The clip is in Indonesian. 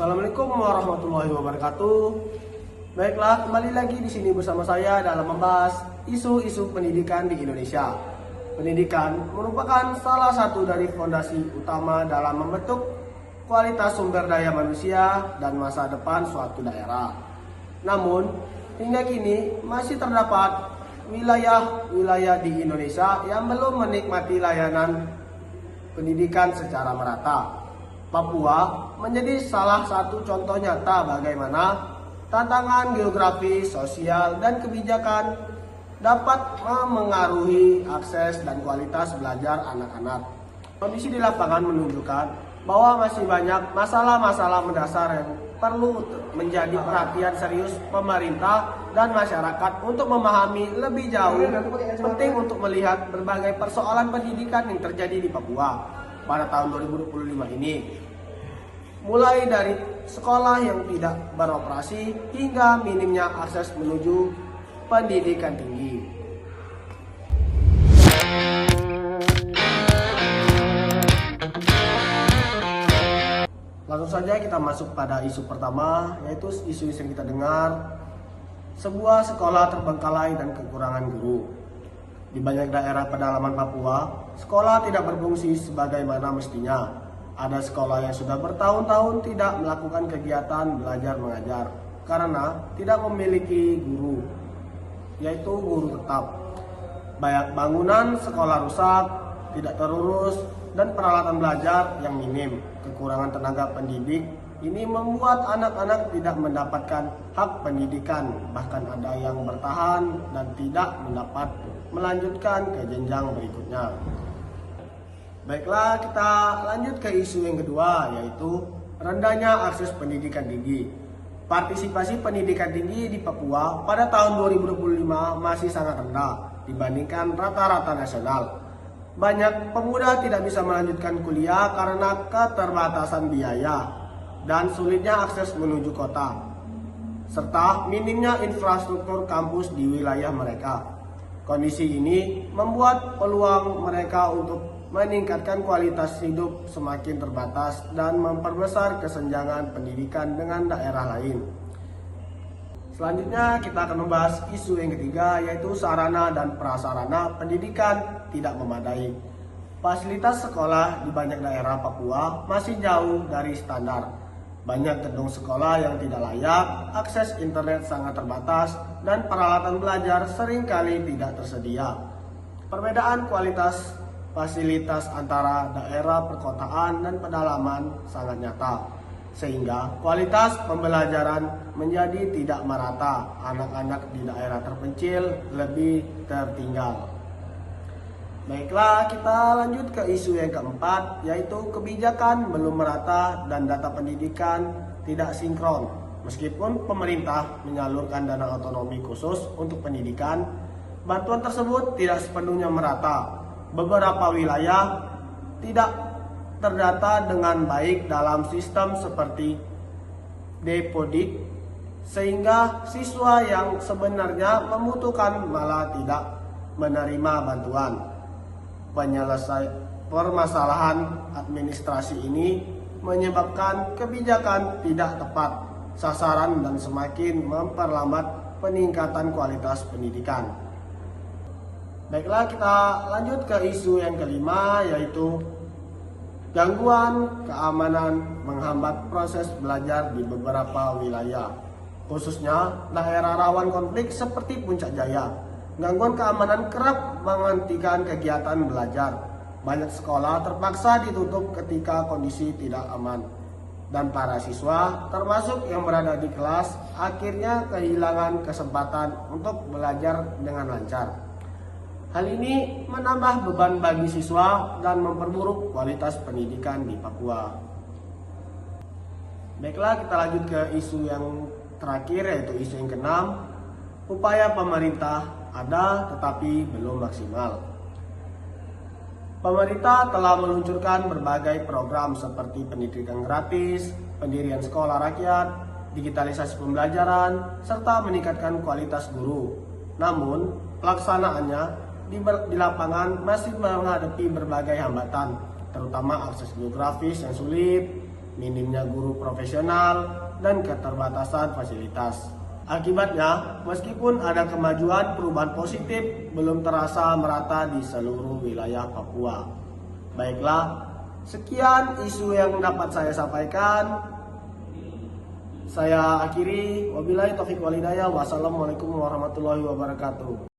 Assalamualaikum warahmatullahi wabarakatuh. Baiklah, kembali lagi di sini bersama saya dalam membahas isu-isu pendidikan di Indonesia. Pendidikan merupakan salah satu dari fondasi utama dalam membentuk kualitas sumber daya manusia dan masa depan suatu daerah. Namun, hingga kini masih terdapat wilayah-wilayah di Indonesia yang belum menikmati layanan pendidikan secara merata. Papua menjadi salah satu contoh nyata bagaimana tantangan geografi, sosial, dan kebijakan dapat memengaruhi akses dan kualitas belajar anak-anak. Kondisi di lapangan menunjukkan bahwa masih banyak masalah-masalah mendasar yang perlu menjadi perhatian serius pemerintah dan masyarakat untuk memahami lebih jauh. Penting untuk melihat berbagai persoalan pendidikan yang terjadi di Papua pada tahun 2025 ini. Mulai dari sekolah yang tidak beroperasi hingga minimnya akses menuju pendidikan tinggi. Langsung saja kita masuk pada isu pertama, yaitu isu yang kita dengar. Sebuah sekolah terbengkalai dan kekurangan guru. Di banyak daerah pedalaman Papua, sekolah tidak berfungsi sebagaimana mestinya. Ada sekolah yang sudah bertahun-tahun tidak melakukan kegiatan belajar mengajar karena tidak memiliki guru, yaitu guru tetap. Banyak bangunan sekolah rusak, tidak terurus, dan peralatan belajar yang minim. Kekurangan tenaga pendidik ini membuat anak-anak tidak mendapatkan hak pendidikan, bahkan ada yang bertahan dan tidak mendapat melanjutkan ke jenjang berikutnya. Baiklah, kita lanjut ke isu yang kedua, yaitu rendahnya akses pendidikan tinggi. Partisipasi pendidikan tinggi di Papua pada tahun 2025 masih sangat rendah dibandingkan rata-rata nasional. Banyak pemuda tidak bisa melanjutkan kuliah karena keterbatasan biaya dan sulitnya akses menuju kota, serta minimnya infrastruktur kampus di wilayah mereka. Kondisi ini membuat peluang mereka untuk meningkatkan kualitas hidup semakin terbatas dan memperbesar kesenjangan pendidikan dengan daerah lain. Selanjutnya kita akan membahas isu yang ketiga, yaitu sarana dan prasarana pendidikan tidak memadai. Fasilitas sekolah di banyak daerah Papua masih jauh dari standar. Banyak gedung sekolah yang tidak layak, akses internet sangat terbatas, dan peralatan belajar seringkali tidak tersedia. Perbedaan kualitas fasilitas antara daerah perkotaan dan pedalaman sangat nyata, sehingga kualitas pembelajaran menjadi tidak merata. Anak-anak di daerah terpencil lebih tertinggal. Baiklah, kita lanjut ke isu yang keempat, yaitu kebijakan belum merata dan data pendidikan tidak sinkron. Meskipun pemerintah menyalurkan dana otonomi khusus untuk pendidikan, bantuan tersebut tidak sepenuhnya merata. Beberapa wilayah tidak terdata dengan baik dalam sistem seperti Depodik, sehingga siswa yang sebenarnya membutuhkan malah tidak menerima bantuan. Permasalahan administrasi ini menyebabkan kebijakan tidak tepat sasaran dan semakin memperlambat peningkatan kualitas pendidikan. Baiklah, kita lanjut ke isu yang kelima, yaitu gangguan keamanan menghambat proses belajar di beberapa wilayah, khususnya daerah rawan konflik seperti Puncak Jaya. Gangguan keamanan kerap menghentikan kegiatan belajar. Banyak sekolah terpaksa ditutup ketika kondisi tidak aman, dan para siswa, termasuk yang berada di kelas, akhirnya kehilangan kesempatan untuk belajar dengan lancar. Hal ini menambah beban bagi siswa dan memperburuk kualitas pendidikan di Papua. Baiklah, kita lanjut ke isu yang terakhir, yaitu isu yang keenam. Upaya pemerintah ada tetapi belum maksimal. Pemerintah telah meluncurkan berbagai program seperti pendidikan gratis, pendirian sekolah rakyat, digitalisasi pembelajaran, serta meningkatkan kualitas guru. Namun, pelaksanaannya di lapangan masih menghadapi berbagai hambatan, terutama akses geografis yang sulit, minimnya guru profesional, dan keterbatasan fasilitas. Akibatnya, meskipun ada kemajuan perubahan positif, belum terasa merata di seluruh wilayah Papua. Baiklah, sekian isu yang dapat saya sampaikan. Saya akhiri, wabillahi taufiq wal hidayah. Wassalamualaikum warahmatullahi wabarakatuh.